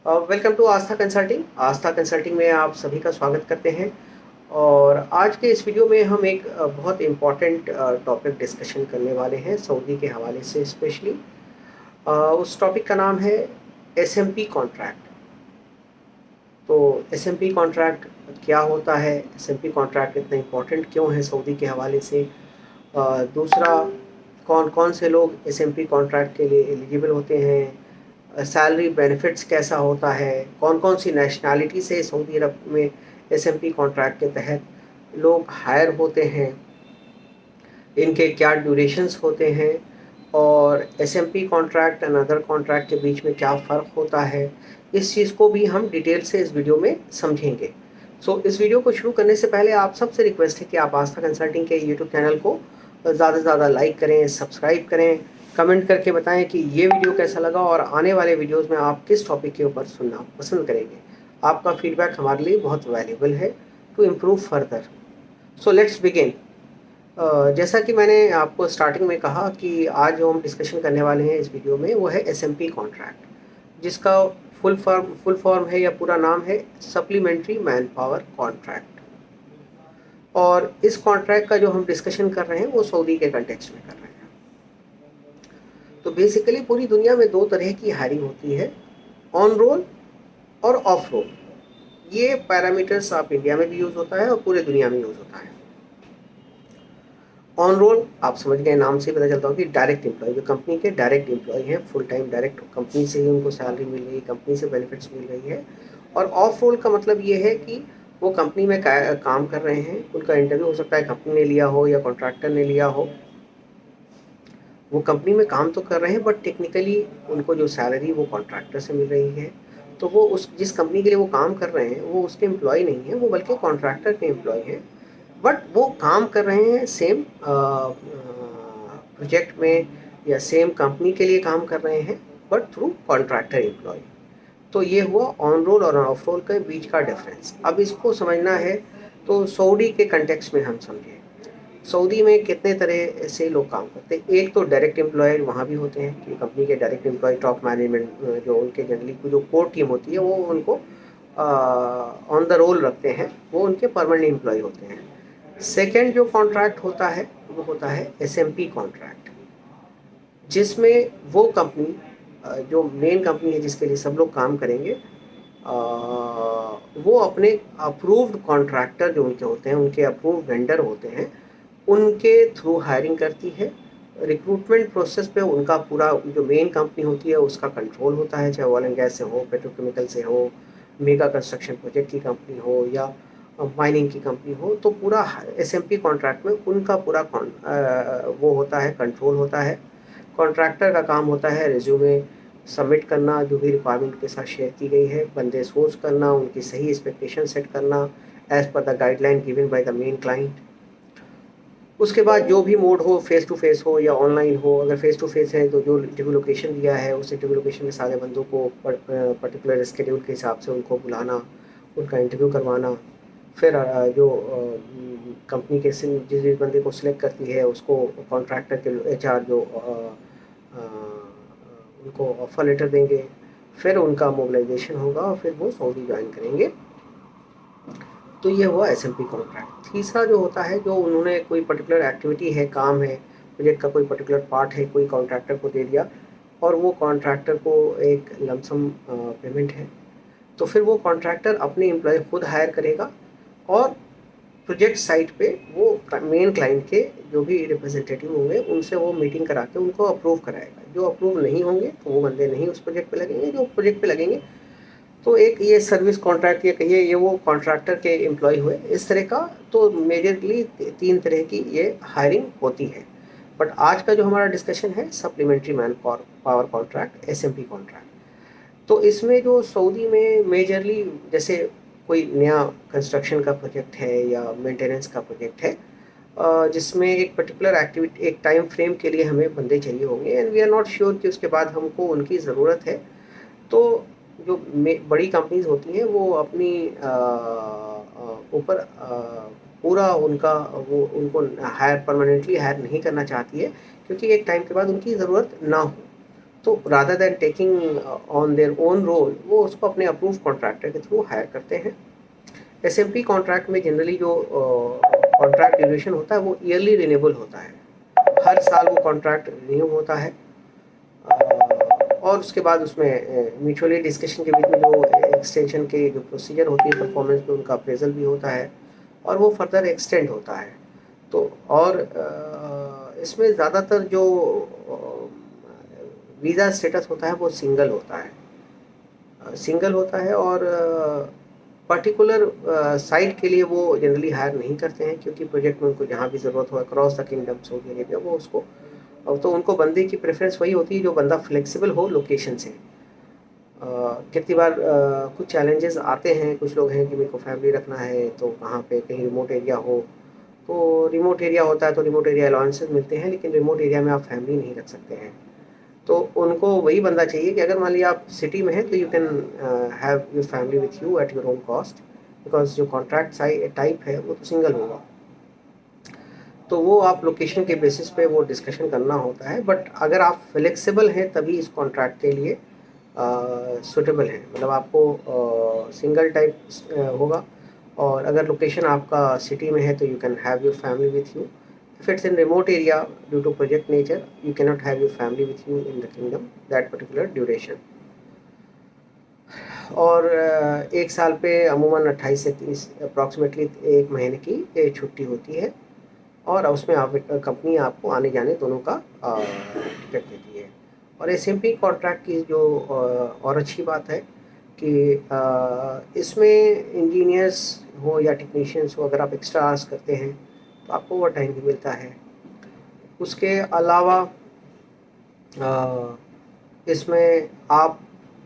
Welcome to Aastha consulting. Aastha consulting में आप सभी का स्वागत करते हैं। और आज के इस वीडियो में हम एक बहुत इम्पॉर्टेंट टॉपिक डिस्कशन करने वाले हैं सऊदी के हवाले से स्पेशली। उस टॉपिक का नाम है एसएमपी कॉन्ट्रैक्ट। तो एसएमपी कॉन्ट्रैक्ट क्या होता है, एसएमपी कॉन्ट्रैक्ट इतना इम्पोर्टेंट क्यों है सऊदी के हवाले से, दूसरा कौन कौन से लोग एसएमपी कॉन्ट्रैक्ट के लिए एलिजिबल होते हैं, सैलरी बेनिफिट्स कैसा होता है, कौन कौन सी नेशनैलिटी से सऊदी अरब में एसएमपी कॉन्ट्रैक्ट के तहत लोग हायर होते हैं, इनके क्या ड्यूरेशंस होते हैं, और SMP contract and other contract के बीच में क्या फ़र्क होता है, इस चीज़ को भी हम डिटेल से इस वीडियो में समझेंगे। इस वीडियो को शुरू करने से पहले आप सबसे रिक्वेस्ट है कि आप आस्था कंसल्टिंग के यूट्यूब चैनल को ज़्यादा से ज़्यादा लाइक करें, सब्सक्राइब करें, कमेंट करके बताएं कि ये वीडियो कैसा लगा और आने वाले वीडियोस में आप किस टॉपिक के ऊपर सुनना पसंद करेंगे। आपका फीडबैक हमारे लिए बहुत वैल्यूबल है to improve further. Let's begin. जैसा कि मैंने आपको स्टार्टिंग में कहा कि आज जो हम डिस्कशन करने वाले हैं इस वीडियो में वो है एसएमपी कॉन्ट्रैक्ट, जिसका फुल फॉर्म है या पूरा नाम है सप्लीमेंट्री मैन पावर कॉन्ट्रैक्ट। और इस कॉन्ट्रैक्ट का जो हम डिस्कशन कर रहे हैं वो सऊदी के कंटेक्स्ट में कर रहे हैं। तो बेसिकली पूरी दुनिया में दो तरह की हायरिंग होती है, ऑन रोल और ऑफ रोल। ये पैरामीटर्स आप इंडिया में भी यूज़ होता है और पूरे दुनिया में यूज़ होता है। ऑन रोल आप समझ गए, नाम से पता चलता हो कि डायरेक्ट एम्प्लॉय, जो कंपनी के डायरेक्ट एम्प्लॉय हैं, फुल टाइम डायरेक्ट कंपनी से ही उनको सैलरी मिल रही है, कंपनी से बेनिफिट्स मिल रही है। और ऑफ रोल का मतलब ये है कि वो कंपनी में काम कर रहे हैं, उनका इंटरव्यू हो सकता है कंपनी ने लिया हो या कॉन्ट्रैक्टर ने लिया हो, वो कंपनी में काम तो कर रहे हैं बट टेक्निकली उनको जो सैलरी वो कॉन्ट्रैक्टर से मिल रही है। तो वो उस जिस कंपनी के लिए वो काम कर रहे हैं वो उसके एम्प्लॉय नहीं है, वो बल्कि कॉन्ट्रैक्टर के एम्प्लॉय हैं। बट वो काम कर रहे हैं सेम प्रोजेक्ट में या सेम कंपनी के लिए काम कर रहे हैं बट थ्रू कॉन्ट्रैक्टर एम्प्लॉय। तो ये हुआ ऑन रोल और ऑफ रोल के बीच का डिफरेंस। अब इसको समझना है तो सऊदी के कंटेक्स्ट में हम समझें। सऊदी में कितने तरह से लोग काम करते हैं। एक तो डायरेक्ट एम्प्लॉय वहाँ भी होते हैं कि कंपनी के डायरेक्ट एम्प्लॉय, टॉप मैनेजमेंट जो उनके जनरली जो कोर टीम होती है वो उनको ऑन द रोल रखते हैं, वो उनके परमानेंट एम्प्लॉय होते हैं। सेकेंड जो कॉन्ट्रैक्ट होता है वो होता है एसएमपी कॉन्ट्रैक्ट, जिसमें वो कंपनी जो मेन कंपनी है जिसके लिए सब लोग काम करेंगे, वो अपने अप्रूव्ड कॉन्ट्रैक्टर जो उनके होते हैं, उनके अप्रूव्ड वेंडर होते हैं, उनके थ्रू हायरिंग करती है। रिक्रूटमेंट प्रोसेस पे उनका पूरा जो मेन कंपनी होती है उसका कंट्रोल होता है, चाहे ऑयल एंड गैस से हो, पेट्रोकेमिकल से हो, मेगा कंस्ट्रक्शन प्रोजेक्ट की कंपनी हो या माइनिंग की कंपनी हो। तो पूरा एसएमपी कॉन्ट्रैक्ट में उनका पूरा वो होता है, कंट्रोल होता है। कॉन्ट्रैक्टर का काम होता है रिज्यूमे सबमिट करना, जो भी रिक्वायरमेंट के साथ शेयर की गई है, बंदे सोर्स करना, उनकी सही एक्सपेक्टेशन सेट करना as per the guideline given by the main client. उसके बाद जो भी मोड हो, फेस टू फेस हो या ऑनलाइन हो, अगर फेस टू फेस है तो जो इंटरव्यू लोकेशन दिया है उस इंटरव्यू लोकेशन में सारे बंदों को पर्टिकुलर स्केड्यूल के हिसाब से उनको बुलाना, उनका इंटरव्यू करवाना। फिर जो कंपनी के जिस जिस बंदे को सिलेक्ट करती है उसको कॉन्ट्रैक्टर के एचआर जो उनको ऑफर लेटर देंगे, फिर उनका मोबिलाइजेशन होगा और फिर वो सऊदी ज्वाइन करेंगे। तो ये हुआ एसएमपी कॉन्ट्रैक्ट। तीसरा जो होता है, जो उन्होंने कोई पर्टिकुलर एक्टिविटी है, काम है, प्रोजेक्ट का कोई पर्टिकुलर पार्ट है, कोई कॉन्ट्रैक्टर को दे दिया और वो कॉन्ट्रैक्टर को एक लमसम पेमेंट है, तो फिर वो कॉन्ट्रैक्टर अपने एम्प्लॉय खुद हायर करेगा और प्रोजेक्ट साइट पे वो मेन क्लाइंट के जो भी रिप्रेजेंटेटिव होंगे उनसे वो मीटिंग करा के उनको अप्रूव कराएगा। जो अप्रूव नहीं होंगे तो वो बंदे नहीं उस प्रोजेक्ट पे लगेंगे, जो प्रोजेक्ट पे लगेंगे तो एक ये सर्विस कॉन्ट्रैक्ट या कहिए ये वो कॉन्ट्रैक्टर के एम्प्लॉय हुए, इस तरह का। तो मेजरली तीन तरह की ये हायरिंग होती है। बट आज का जो हमारा डिस्कशन है supplementary man power contract, SMP contract. तो इसमें जो सऊदी में मेजरली जैसे कोई नया कंस्ट्रक्शन का प्रोजेक्ट है या मेंटेनेंस का प्रोजेक्ट है, जिसमें एक पर्टिकुलर एक्टिविटी, एक टाइम फ्रेम के लिए हमें बंदे चाहिए होंगे and we are not sure कि उसके बाद हमको उनकी ज़रूरत है। तो जो बड़ी कंपनीज होती हैं वो अपनी ऊपर पूरा उनका वो उनको हायर परमानेंटली हायर नहीं करना चाहती है, क्योंकि एक टाइम के बाद उनकी ज़रूरत ना हो। तो rather than taking on their own role, वो उसको अपने अप्रूव कॉन्ट्रैक्टर के थ्रू हायर करते हैं। एसएमपी कॉन्ट्रैक्ट में जनरली जो कॉन्ट्रैक्ट ड्यूरेशन होता है वो ईयरली रिन्यूएबल होता है, हर साल वो कॉन्ट्रैक्ट रिन्यू होता है। और उसके बाद उसमें म्यूचुअली डिस्कशन के बीच में जो एक्सटेंशन के जो प्रोसीजर होती है परफॉर्मेंस पे, उनका अप्रेजल भी होता है और वो फर्दर एक्सटेंड होता है। तो और इसमें ज़्यादातर जो वीज़ा स्टेटस होता है वो सिंगल होता है और पर्टिकुलर साइट के लिए वो जनरली हायर नहीं करते हैं, क्योंकि प्रोजेक्ट में उनको जहाँ भी ज़रूरत हो across the kingdom Saudi Arabia वो उसको, तो उनको बंदे की प्रेफरेंस वही होती है जो बंदा फ्लेक्सिबल हो लोकेशन से। कितनी बार कुछ चैलेंजेस आते हैं, कुछ लोग हैं कि मेरे को फैमिली रखना है तो कहाँ पे कहीं रिमोट एरिया हो, तो रिमोट एरिया होता है तो रिमोट एरिया अलाउंसेस मिलते हैं, लेकिन रिमोट एरिया में आप फैमिली नहीं रख सकते हैं। तो उनको वही बंदा चाहिए कि अगर मान लिया आप सिटी में हैं तो you can have your family with you at your own cost, because जो कॉन्ट्रैक्ट टाइप है वो तो सिंगल होगा। तो वो आप लोकेशन के बेसिस पे वो डिस्कशन करना होता है, बट अगर आप फ्लेक्सिबल हैं तभी इस कॉन्ट्रैक्ट के लिए सुटेबल है, मतलब आपको सिंगल टाइप होगा। और अगर लोकेशन आपका सिटी में है तो you can have your family with you. If it's in remote area due to project nature you can not have your family with you in the kingdom that particular duration. और एक साल पे अमूमन 28 से 30 approximately एक महीने की छुट्टी होती है, और उसमें आप कंपनी आपको आने जाने दोनों का टिकट देती है। और एसएमपी कॉन्ट्रैक्ट की जो और अच्छी बात है कि इसमें इंजीनियर्स हो या टेक्नीशियंस हो, अगर आप एक्स्ट्रा आवर्स करते हैं तो आपको ओवर टाइम भी मिलता है। उसके अलावा इसमें आप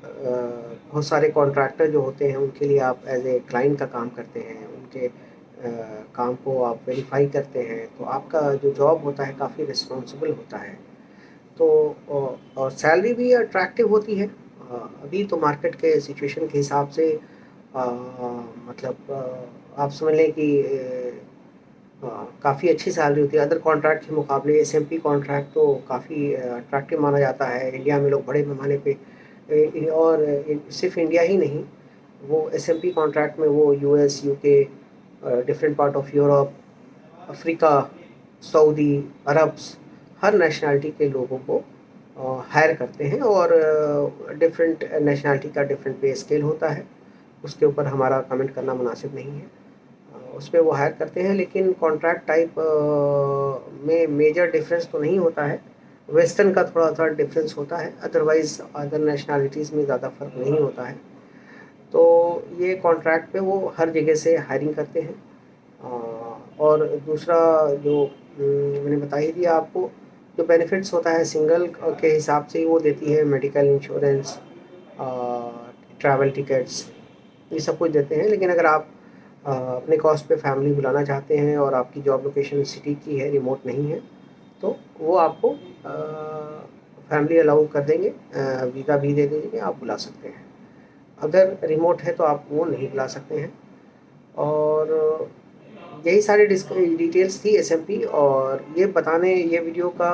बहुत सारे कॉन्ट्रैक्टर जो होते हैं उनके लिए आप एज ए क्लाइंट का काम करते हैं, उनके काम को आप वेरीफाई करते हैं, तो आपका जो जॉब होता है काफ़ी रिस्पॉन्सिबल होता है। तो और सैलरी भी अट्रैक्टिव होती है। अभी तो मार्केट के सिचुएशन के हिसाब से मतलब आप समझ लें कि काफ़ी अच्छी सैलरी होती है अदर कॉन्ट्रैक्ट के मुकाबले। एसएमपी कॉन्ट्रैक्ट तो काफ़ी अट्रैक्टिव माना जाता है, इंडिया में लोग बड़े पैमाने पे और सिर्फ इंडिया ही नहीं, वो एसएमपी कॉन्ट्रैक्ट में वो US, UK, different part of Europe, Africa, Saudi Arabs, her nationality के लोगों को हायर करते हैं। और डिफरेंट नेशनैलिटी का डिफरेंट पे स्केल होता है, उसके ऊपर हमारा कमेंट करना मुनासिब नहीं है। उस पर वो हायर करते हैं, लेकिन कॉन्ट्रैक्ट टाइप में मेजर डिफरेंस तो नहीं होता है। वेस्टर्न का थोड़ा सा डिफरेंस होता है, अदरवाइज़ अदर नेशनैलिटीज़ में ज़्यादा फ़र्क नहीं होता है। तो ये कॉन्ट्रैक्ट पे वो हर जगह से हायरिंग करते हैं। और दूसरा जो मैंने बता ही दिया आपको, जो बेनिफिट्स होता है सिंगल के हिसाब से ही वो देती है, मेडिकल इंश्योरेंस, ट्रैवल टिकट्स, ये सब कुछ देते हैं। लेकिन अगर आप अपने कॉस्ट पे फैमिली बुलाना चाहते हैं और आपकी जॉब लोकेशन सिटी की है, रिमोट नहीं है, तो वो आपको फैमिली अलाउ कर देंगे, वीज़ा भी दे देंगे, आप बुला सकते हैं। अगर रिमोट है तो आप वो नहीं बुला सकते हैं। और यही सारी डिटेल्स थी एसएमपी। और ये बताने, ये वीडियो का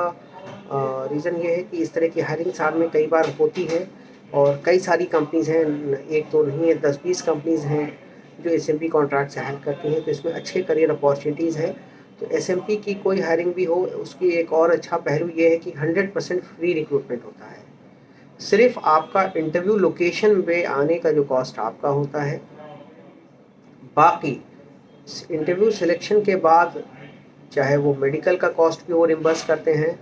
रीज़न ये है कि इस तरह की हायरिंग साल में कई बार होती है और कई सारी कंपनीज़ हैं, एक तो नहीं है 10-20 कंपनीज़ हैं जो एसएमपी कॉन्ट्रैक्ट से हायर करती हैं, तो इसमें अच्छे करियर अपॉर्चुनिटीज़ हैं। तो एसएमपी की कोई हायरिंग भी हो, उसकी एक और अच्छा पहलू ये है कि 100% फ्री रिक्रूटमेंट होता है। सिर्फ आपका इंटरव्यू लोकेशन पे आने का जो कॉस्ट आपका होता है, बाकी इंटरव्यू सिलेक्शन के बाद चाहे वो मेडिकल का कॉस्ट भी वो रिम्बर्स करते हैं,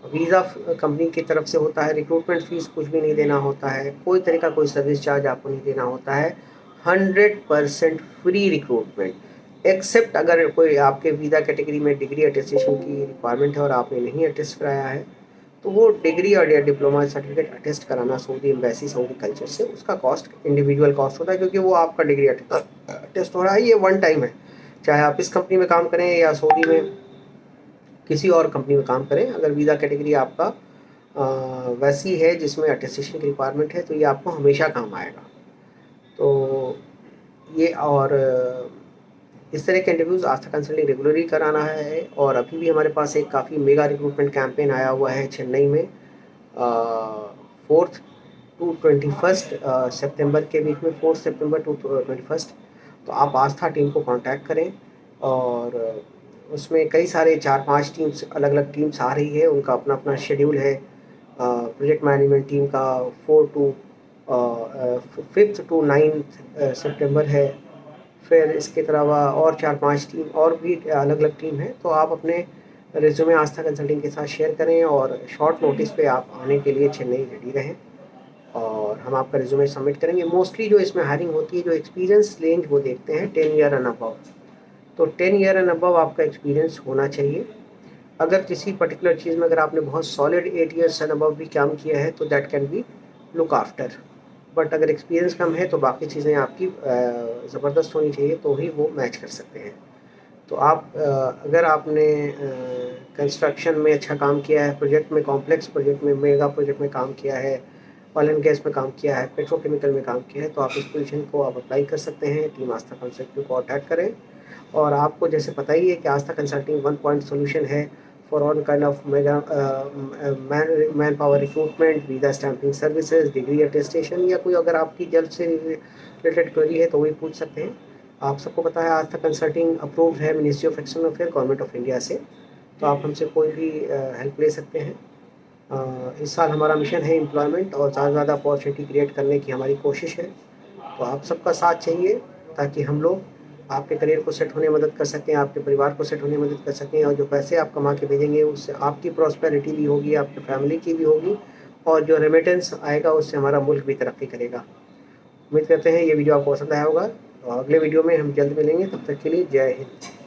वीज़ा कंपनी की तरफ से होता है, रिक्रूटमेंट फ़ीस कुछ भी नहीं देना होता है, कोई तरह का कोई सर्विस चार्ज आपको नहीं देना होता है। 100% फ्री रिक्रूटमेंट, एक्सेप्ट अगर कोई आपके वीज़ा कैटेगरी में डिग्री अटेस्टेशन की रिक्वायरमेंट है और आपने नहीं अटेस्ट कराया है, तो वो डिग्री और या डिप्लोमा सर्टिफिकेट अटेस्ट कराना सऊदी एम्बेसी, सऊदी कल्चर से, उसका कॉस्ट इंडिविजुअल कॉस्ट होता है, क्योंकि वो आपका डिग्री अटेस्ट हो रहा है, ये वन टाइम है। चाहे आप इस कंपनी में काम करें या सऊदी में किसी और कंपनी में काम करें, अगर वीज़ा कैटेगरी आपका वैसी है जिसमें अटेस्टेशन की रिक्वायरमेंट है, तो ये आपको हमेशा काम आएगा। तो ये और इस तरह के इंटरव्यूज़ आस्था कंसल्टिंग रेगुलरली कराना है। और अभी भी हमारे पास एक काफ़ी मेगा रिक्रूटमेंट कैंपेन आया हुआ है चेन्नई में, 4 टू 21 सितंबर के बीच में, 4 सितंबर टू 21। तो आप आस्था टीम को कांटेक्ट करें, और उसमें कई सारे 4-5 टीम्स, अलग अलग टीम्स आ रही है, उनका अपना अपना शेड्यूल है। प्रोजेक्ट मैनेजमेंट टीम का 4 टू 5 टू 9 सितंबर है। फिर इसके अलावा और 4-5 टीम और भी अलग अलग टीम है। तो आप अपने रिज्यूमे आस्था कंसल्टिंग के साथ शेयर करें, और शॉर्ट नोटिस पे आप आने के लिए चेन्नई रेडी रहें, और हम आपका रिज्यूमे सबमिट करेंगे। मोस्टली जो इसमें हायरिंग होती है, जो एक्सपीरियंस रेंज वो देखते हैं 10 ईयर एंड अबव। तो 10 ईयर एंड अबव आपका एक्सपीरियंस होना चाहिए। अगर किसी पर्टिकुलर चीज़ में अगर आपने बहुत सॉलिड 8 ईयर्स एंड अबव भी काम किया है तो that can be look after. But अगर एक्सपीरियंस कम है तो बाकी चीज़ें आपकी ज़बरदस्त होनी चाहिए, तो ही वो मैच कर सकते हैं। तो आप अगर आपने कंस्ट्रक्शन में अच्छा काम किया है, प्रोजेक्ट में, कॉम्प्लेक्स प्रोजेक्ट में, मेगा प्रोजेक्ट में काम किया है, ऑयल एंड गैस में काम किया है, पेट्रोकेमिकल में काम किया है, तो आप इस पोजीशन को आप अप्लाई कर सकते हैं। टीम आस्था कंसल्टिंग को अटैक करें। और आपको जैसे पता ही है कि आस्था कंसल्टिंग वन पॉइंट सोल्यूशन है for all kind of mega man power recruitment, visa stamping services, degree attestation, या कोई अगर आपकी जल्द से रिलेटेड क्वेरी है तो वही पूछ सकते हैं। आप सबको पता है आस्था कंसल्टिंग अप्रूव्ड है ministry of external affair, government of India से। तो आप हमसे कोई भी हेल्प ले सकते हैं। इस साल हमारा मिशन है एम्प्लॉयमेंट, और ज़्यादा से ज़्यादा अपॉर्चुनिटी क्रिएट करने की हमारी कोशिश है। तो आप सबका साथ चाहिए, ताकि हम लोग आपके करियर को सेट होने में मदद कर सकें, आपके परिवार को सेट होने में मदद कर सकें, और जो पैसे आप कमा के भेजेंगे उससे आपकी प्रॉस्पेरिटी भी होगी, आपकी फैमिली की भी होगी, और जो रेमिटेंस आएगा उससे हमारा मुल्क भी तरक्की करेगा। उम्मीद करते हैं ये वीडियो आपको पसंद आया होगा। अगले वीडियो में हम जल्द मिलेंगे, तब तक के लिए जय हिंद।